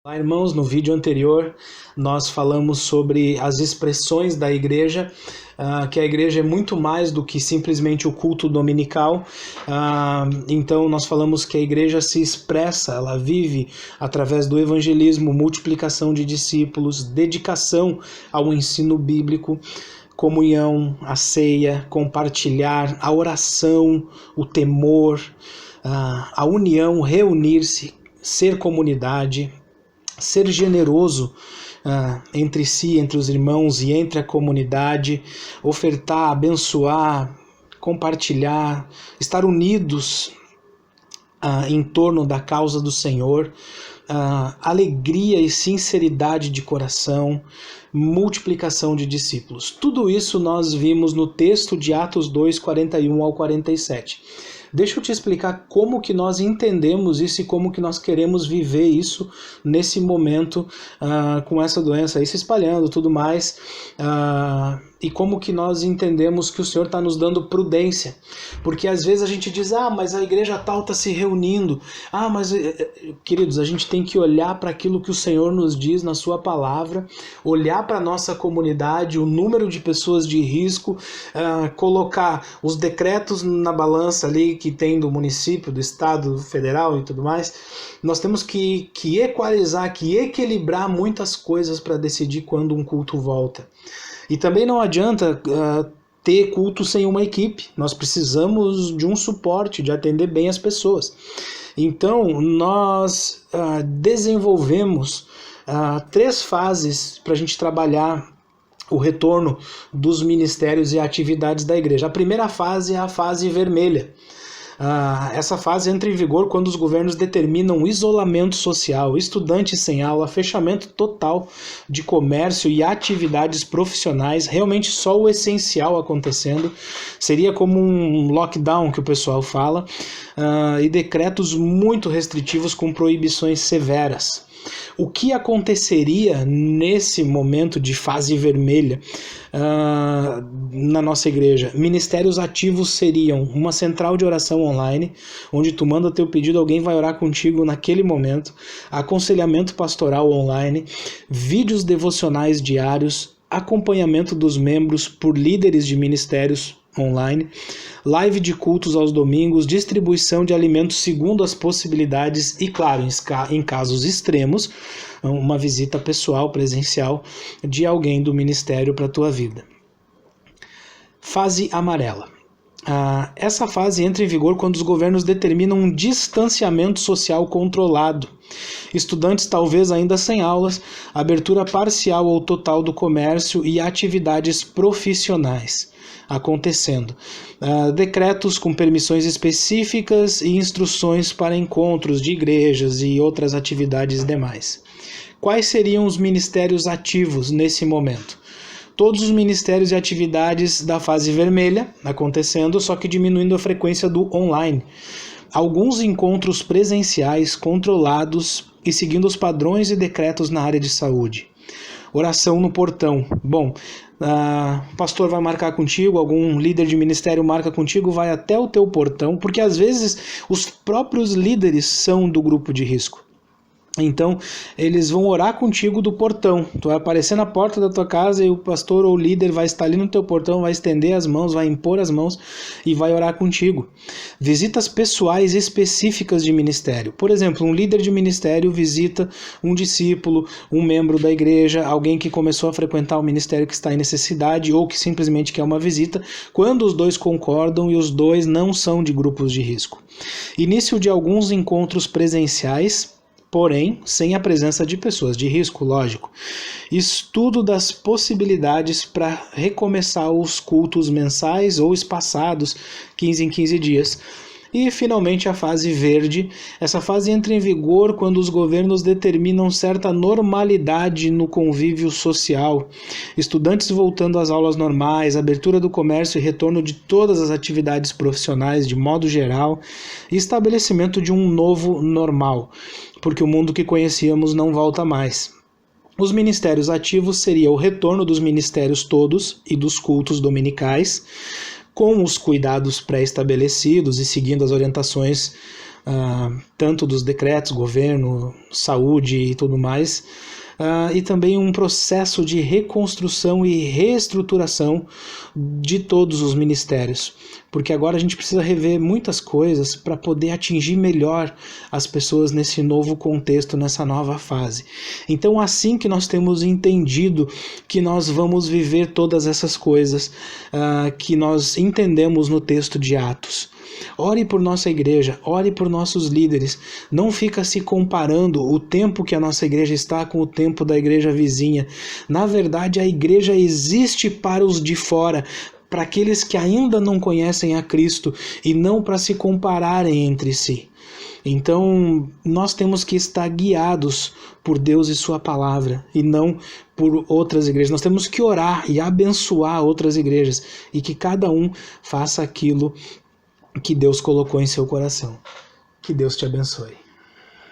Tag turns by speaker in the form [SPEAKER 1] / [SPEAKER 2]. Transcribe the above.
[SPEAKER 1] Olá, irmãos, no vídeo anterior nós falamos sobre as expressões da igreja, que a igreja é muito mais do que simplesmente o culto dominical. Então nós falamos que a igreja se expressa, ela vive através do evangelismo, multiplicação de discípulos, dedicação ao ensino bíblico, comunhão, a ceia, compartilhar, a oração, o temor, a união, reunir-se, ser comunidade, ser generoso entre si, entre os irmãos e entre a comunidade, ofertar, abençoar, compartilhar, estar unidos em torno da causa do Senhor, alegria e sinceridade de coração, multiplicação de discípulos. Tudo isso nós vimos no texto de Atos 2, 41 ao 47. Deixa eu te explicar como que nós entendemos isso e como que nós queremos viver isso nesse momento com essa doença aí se espalhando e tudo mais, e como que nós entendemos que o Senhor está nos dando prudência, porque às vezes a gente diz, mas a igreja tal está se reunindo, mas queridos, a gente tem que olhar para aquilo que o Senhor nos diz na sua palavra, olhar para a nossa comunidade, o número de pessoas de risco, colocar os decretos na balança ali que tem do município, do estado, federal e tudo mais. Nós temos que equalizar, que equilibrar muitas coisas para decidir quando um culto volta. E também não adianta ter culto sem uma equipe. Nós precisamos de um suporte, de atender bem as pessoas. Então, nós desenvolvemos 3 fases para a gente trabalhar o retorno dos ministérios e atividades da igreja. A primeira fase é a fase vermelha. Essa fase entra em vigor quando os governos determinam isolamento social, estudantes sem aula, fechamento total de comércio e atividades profissionais, realmente só o essencial acontecendo. Seria como um lockdown que o pessoal fala, e decretos muito restritivos com proibições severas. O que aconteceria nesse momento de fase vermelha na nossa igreja? Ministérios ativos seriam uma central de oração online, onde tu manda teu pedido, alguém vai orar contigo naquele momento, aconselhamento pastoral online, vídeos devocionais diários, acompanhamento dos membros por líderes de ministérios online, live de cultos aos domingos, distribuição de alimentos segundo as possibilidades e, claro, em casos extremos, uma visita pessoal, presencial de alguém do ministério para a tua vida. Fase amarela. Essa fase entra em vigor quando os governos determinam um distanciamento social controlado. Estudantes talvez ainda sem aulas, abertura parcial ou total do comércio e atividades profissionais acontecendo. Decretos com permissões específicas e instruções para encontros de igrejas e outras atividades demais. Quais seriam os ministérios ativos nesse momento? Todos os ministérios e atividades da fase vermelha acontecendo, só que diminuindo a frequência do online. Alguns encontros presenciais controlados e seguindo os padrões e decretos na área de saúde. Oração no portão. Bom, o pastor vai marcar contigo, algum líder de ministério marca contigo, vai até o teu portão, porque às vezes os próprios líderes são do grupo de risco. Então, eles vão orar contigo do portão. Tu vai aparecer na porta da tua casa e o pastor ou o líder vai estar ali no teu portão, vai estender as mãos, vai impor as mãos e vai orar contigo. Visitas pessoais específicas de ministério. Por exemplo, um líder de ministério visita um discípulo, um membro da igreja, alguém que começou a frequentar o ministério que está em necessidade ou que simplesmente quer uma visita, quando os dois concordam e os dois não são de grupos de risco. Início de alguns encontros presenciais, porém, sem a presença de pessoas de risco, lógico. Estudo das possibilidades para recomeçar os cultos mensais ou espaçados, 15 em 15 dias. E, finalmente, a fase verde. Essa fase entra em vigor quando os governos determinam certa normalidade no convívio social. Estudantes voltando às aulas normais, abertura do comércio e retorno de todas as atividades profissionais de modo geral, e estabelecimento de um novo normal, porque o mundo que conhecíamos não volta mais. Os ministérios ativos seria o retorno dos ministérios todos e dos cultos dominicais, com os cuidados pré-estabelecidos e seguindo as orientações tanto dos decretos, governo, saúde e tudo mais, e também um processo de reconstrução e reestruturação de todos os ministérios, porque agora a gente precisa rever muitas coisas para poder atingir melhor as pessoas nesse novo contexto, nessa nova fase. Então, assim que nós temos entendido que nós vamos viver todas essas coisas que nós entendemos no texto de Atos, ore por nossa igreja, ore por nossos líderes. Não fica se comparando o tempo que a nossa igreja está com o tempo da igreja vizinha. Na verdade, a igreja existe para os de fora, para aqueles que ainda não conhecem a Cristo e não para se compararem entre si. Então, nós temos que estar guiados por Deus e sua palavra, e não por outras igrejas. Nós temos que orar e abençoar outras igrejas, e que cada um faça aquilo que Deus colocou em seu coração. Que Deus te abençoe.